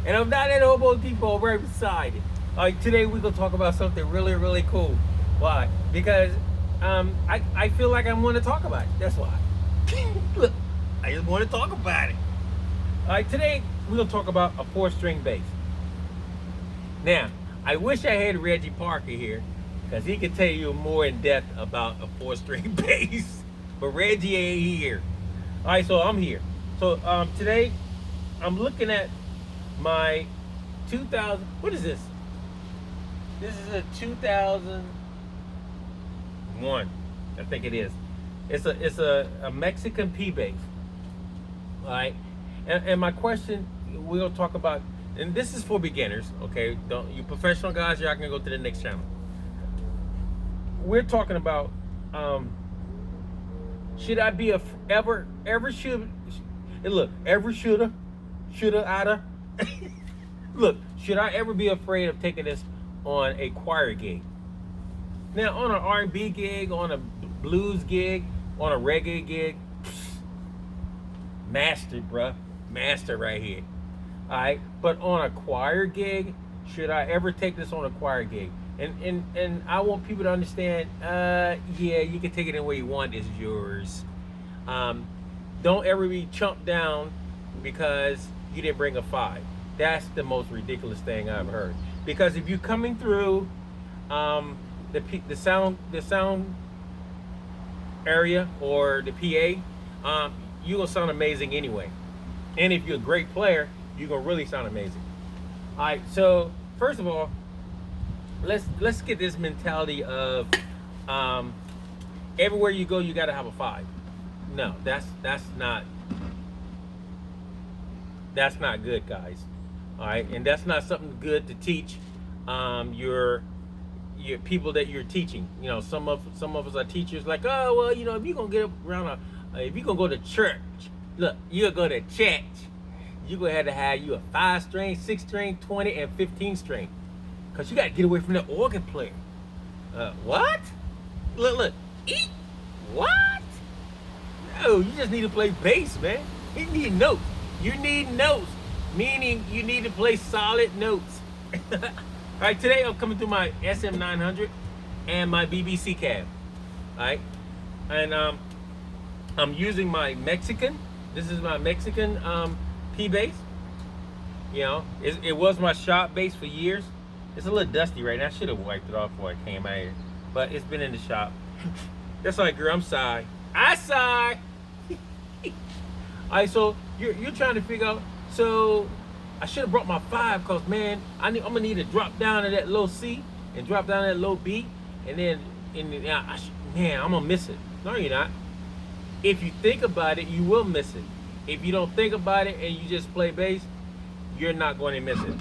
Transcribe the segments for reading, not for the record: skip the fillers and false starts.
And I'm not at Hobo Depot right beside it. All right, today we're gonna talk about something really, really cool. Why? Because I feel like I want to talk about it. That's why. Look, I just want to talk about it. All right, today we're gonna talk about a 4-string bass. Now, I wish I had Reggie Parker here because he could tell you more in depth about a 4-string bass. But Reggie ain't here. All right, so I'm here. So today I'm looking at my 2000. What is this? This is a 2001. I think it is. It's a Mexican P bass. All right, and my question we'll talk about, and this is for beginners. Okay, don't you professional guys? Y'all can go to the next channel. We're talking about should I be ever should look ever shoulda oughta look, should I ever be afraid of taking this on a choir gig? Now, on an R&B gig, on a blues gig, on a reggae gig, master, bruh, master right here. All right, but on a choir gig, should I ever take this on a choir gig? And I want people to understand, yeah, you can take it any way you want. It's yours. Don't ever be chumped down because you didn't bring a 5. That's the most ridiculous thing I've heard. Because if you're coming through the sound area or the PA, you're gonna sound amazing anyway. And if you're a great player, you're gonna really sound amazing. All right. So first of all, let's get this mentality of everywhere you go, you gotta have a 5. No, that's not good, guys. All right, and that's not something good to teach your people that you're teaching. You know, some of us are teachers. Like, oh well, you know, if you're gonna get around if you're gonna go to church, look, you're gonna go to church. You're gonna have to have you a 5-string, 6-string, 20, and 15-string, cause you gotta get away from the organ player. What? Look, eat. What? No, you just need to play bass, man. You need notes. You need notes, meaning you need to play solid notes. All right, today I'm coming through my SM900 and my BBC cab. All right, and I'm using my Mexican. This is my Mexican P bass. You know, it was my shop bass for years. It's a little dusty right now. I should have wiped it off before I came out here, but it's been in the shop. That's right, girl. I'm sorry. I sorry. All right, so you're trying to figure out. So I should have brought my 5, cause man, I'm gonna need to drop down to that low C and drop down to that low B, and then man, I'm gonna miss it. No, you're not. If you think about it, you will miss it. If you don't think about it and you just play bass, you're not going to miss it.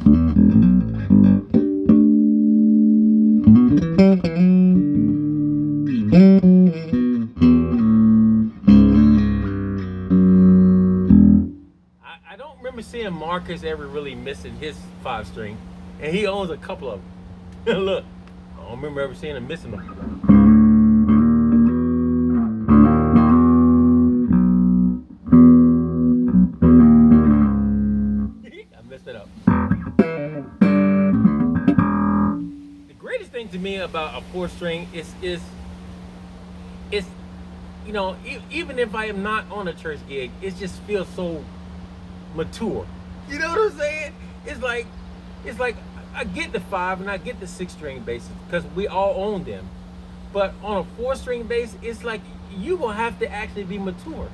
I don't remember seeing Marcus ever really missing his 5-string, and he owns a couple of them. Look, I don't remember ever seeing him missing them. I messed it up. The greatest thing to me about a 4-string is you know, even if I am not on a church gig, it just feels so mature. You know what I'm saying? It's like I get the 5 and I get the 6-string basses because we all own them. But on a 4-string bass, it's like you're gonna have to actually be mature.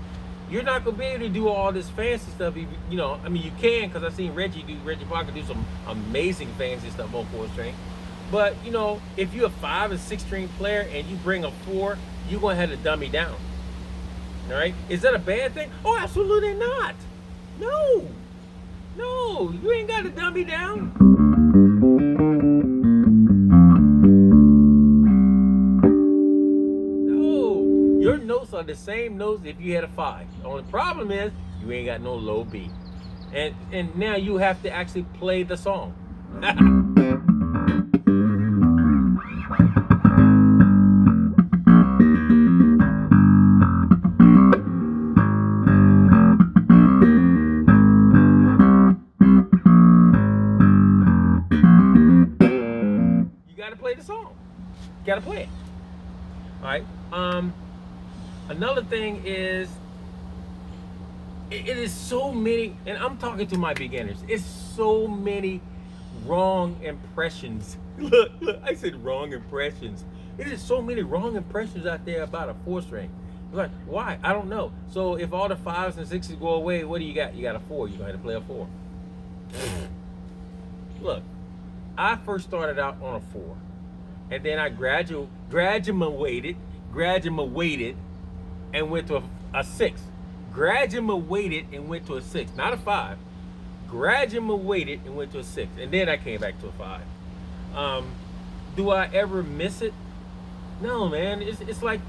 You're not gonna be able to do all this fancy stuff. You know, I mean, you can, because I've seen Reggie Parker do some amazing fancy stuff on 4-string. But you know, if you're a 5 and 6-string player and you bring a 4, you're gonna have to dummy down. All right? Is that a bad thing? Oh, absolutely not. No, you ain't got to dummy down. No, your notes are the same notes if you had a 5. The only problem is you ain't got no low B, and now you have to actually play the song. got to play it. All right. Another thing is, it is so many, and I'm talking to my beginners. It's so many wrong impressions. Look, I said wrong impressions. It is so many wrong impressions out there about a 4-string. Like, why? I don't know. So if all the 5s and 6s go away, what do you got? You got a 4. You're going to have to play a 4. Look, I first started out on a 4, and then I graduated, and went to a 6. Graduated and went to a 6, not a 5. Graduated and went to a 6, and then I came back to a 5. Do I ever miss it? No, man. It's like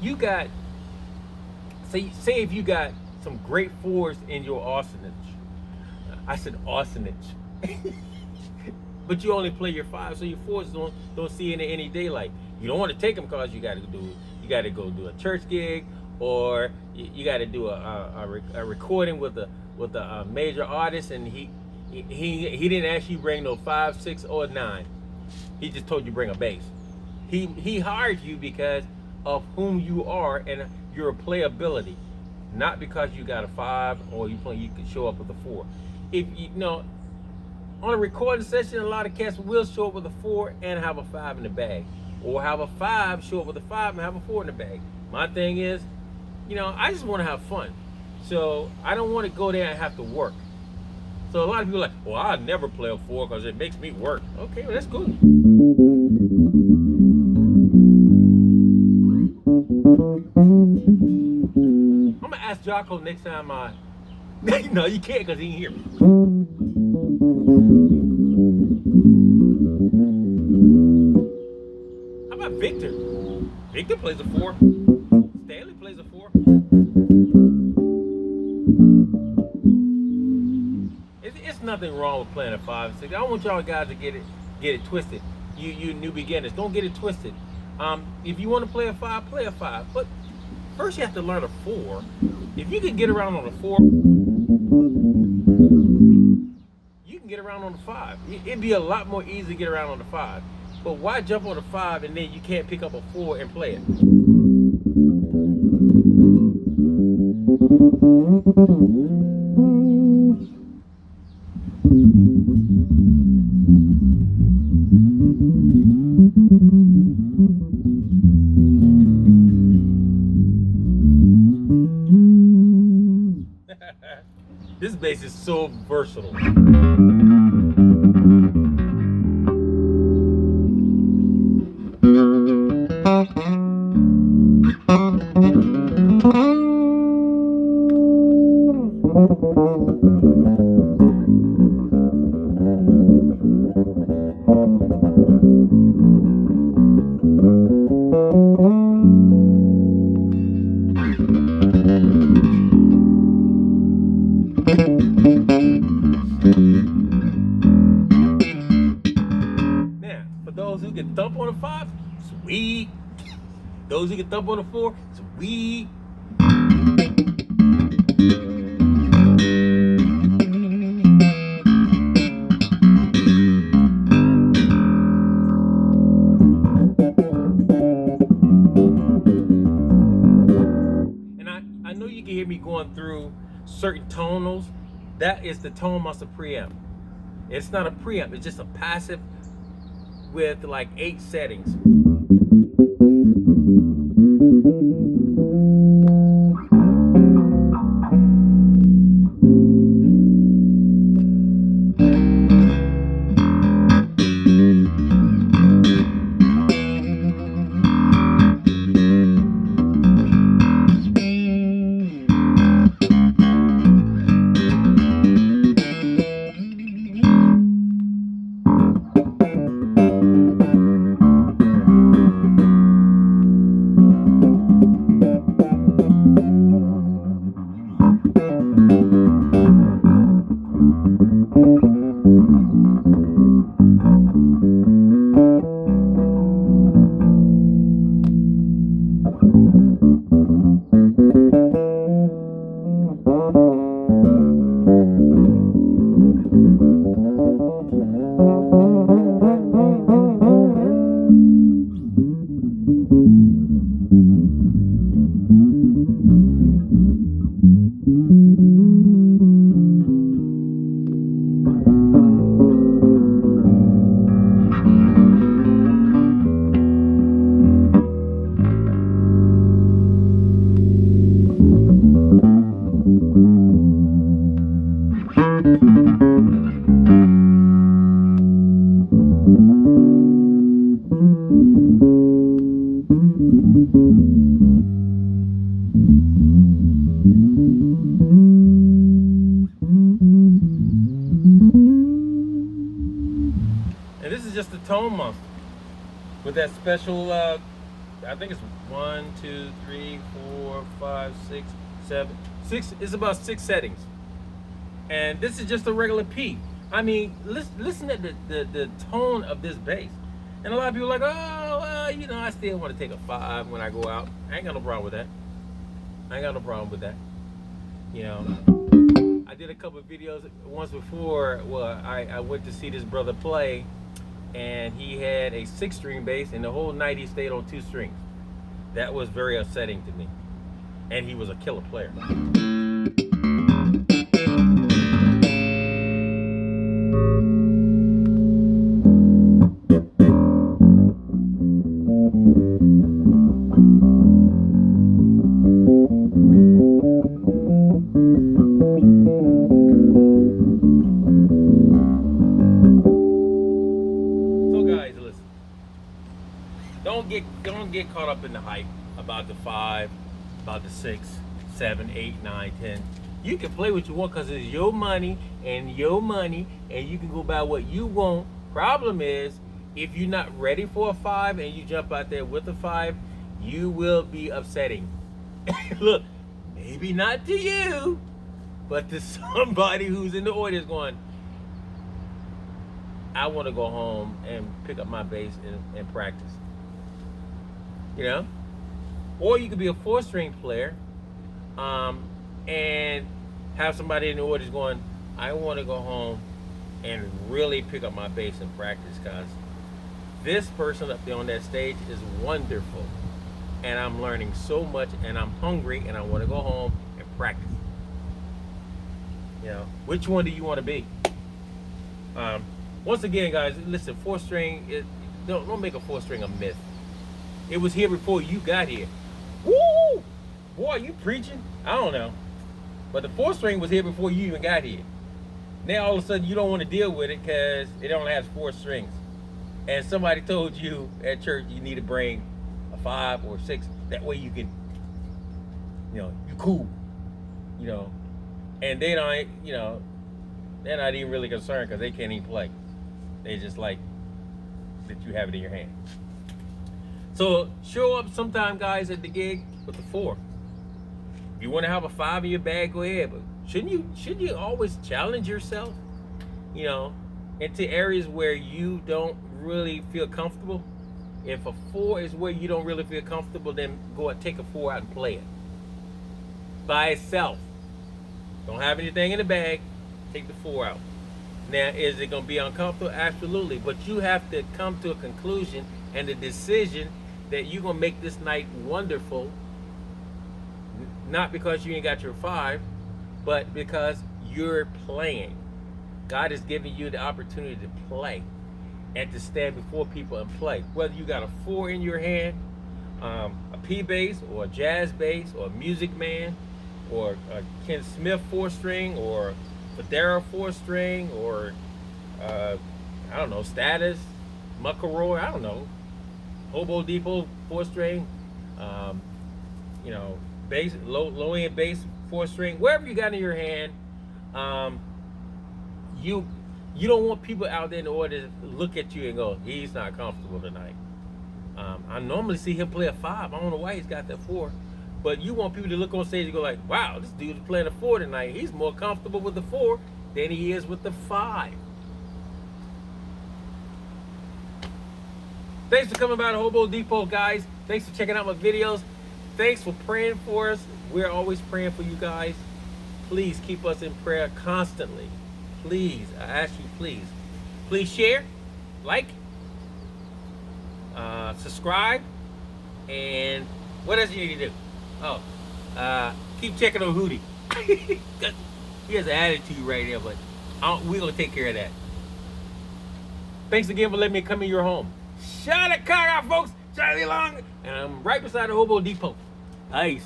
you got, say if you got some great 4s in your arsenage. I said arsenage. But you only play your 5, so your 4s don't see any daylight. You don't want to take them because you got to go do a church gig, or you got to do a recording with a major artist, and he didn't ask you bring no 5, 6, or 9. He just told you bring a bass. He hired you because of whom you are and your playability, not because you got a 5 or you can show up with a 4. If you know, on a recording session, a lot of cats will show up with a 4 and have a 5 in the bag, or have a 5 show up with a 5 and have a 4 in the bag. My thing is, I just want to have fun, so I don't want to go there and have to work. So a lot of people are like, well, I'll never play a 4 because it makes me work. Okay, well, that's cool. I'm gonna ask Jocko next time no, you can't because he ain't hear me. How about Victor? Victor plays a 4. Stanley plays a 4. It's nothing wrong with playing a 5 and 6. I don't want y'all guys to get it twisted. You new beginners, don't get it twisted. If you want to play a 5, play a 5. But first you have to learn a 4. If you can get around on a 4, you can get around on the 5. It'd be a lot more easy to get around on the 5. But why jump on the 5 and then you can't pick up a 4 and play it? This bass is so versatile. Now, for those who can thump on a 5, sweet. Those who can thump on a 4, sweet. And I know you can hear me going through certain tonals. That is the tone master preamp. It's not a preamp, it's just a passive with like 8 settings. And this is just the tone monster with that special, I think it's 1, 2, 3, 4, 5, 6, 7, 6. It's about 6 settings. And this is just a regular P. I mean, listen to the tone of this bass. And a lot of people are like, oh, well, you know, I still want to take a 5 when I go out. I ain't got no problem with that. I ain't got no problem with that. You know, I did a couple of videos once before. Well, I went to see this brother play, and he had a 6-string bass, and the whole night he stayed on 2 strings. That was very upsetting to me. And he was a killer player. Don't get caught up in the hype about the 5, about the 6, 7, 8, 9, 10. You can play what you want because it's your money, and you can go buy what you want. Problem is, if you're not ready for a 5 and you jump out there with a 5, you will be upsetting. Look, maybe not to you, but to somebody who's in the audience going, I want to go home and pick up my bass and practice. You know, or you could be a 4-string player, and have somebody in the audience going, I want to go home and really pick up my bass and practice, because this person up there on that stage is wonderful, and I'm learning so much, and I'm hungry, and I want to go home and practice. You know, which one do you want to be? Once again, guys, listen, 4-string, don't make a 4-string a myth. It was here before you got here. Woo! Boy, you preaching? I don't know. But the 4-string was here before you even got here. Now all of a sudden you don't want to deal with it because it only has 4 strings. And somebody told you at church you need to bring a 5 or 6. That way you can, you know, you cool. You know. And they don't, you know, they're not even really concerned because they can't even play. They just like that you have it in your hand. So show up sometime, guys, at the gig with the 4. If you want to have a 5 in your bag, go ahead. But shouldn't you always challenge yourself, you know, into areas where you don't really feel comfortable? If a 4 is where you don't really feel comfortable, then go and take a 4 out and play it by itself. Don't have anything in the bag. Take the 4 out. Now, is it going to be uncomfortable? Absolutely. But you have to come to a conclusion and a decision that you're going to make this night wonderful, not because you ain't got your 5, but because you're playing. God has given you the opportunity to play and to stand before people and play. Whether you got a 4 in your hand, a P bass or a jazz bass or a Music Man or a Ken Smith 4-string or Federa 4-string or I don't know, Status, Muckaroy, I don't know, Hobo Depot 4-string, you know, bass, low end bass 4-string, wherever you got in your hand, you don't want people out there in the audience to look at you and go, he's not comfortable tonight. I normally see him play a 5. I don't know why he's got that 4. But you want people to look on stage and go like, wow, this dude's playing a 4 tonight. He's more comfortable with the 4 than he is with the 5. Thanks for coming by to Hobo Depot, guys. Thanks for checking out my videos. Thanks for praying for us. We're always praying for you guys. Please keep us in prayer constantly. Please, I ask you, please. Please share, like, subscribe, And what else you need to do? Oh, keep checking on Hootie. 'Cause he has an attitude right there, but we're going to take care of that. Thanks again for letting me come in your home. Shout the car out, folks. Charlie Long. And I'm right beside the Hobo Depot. Nice.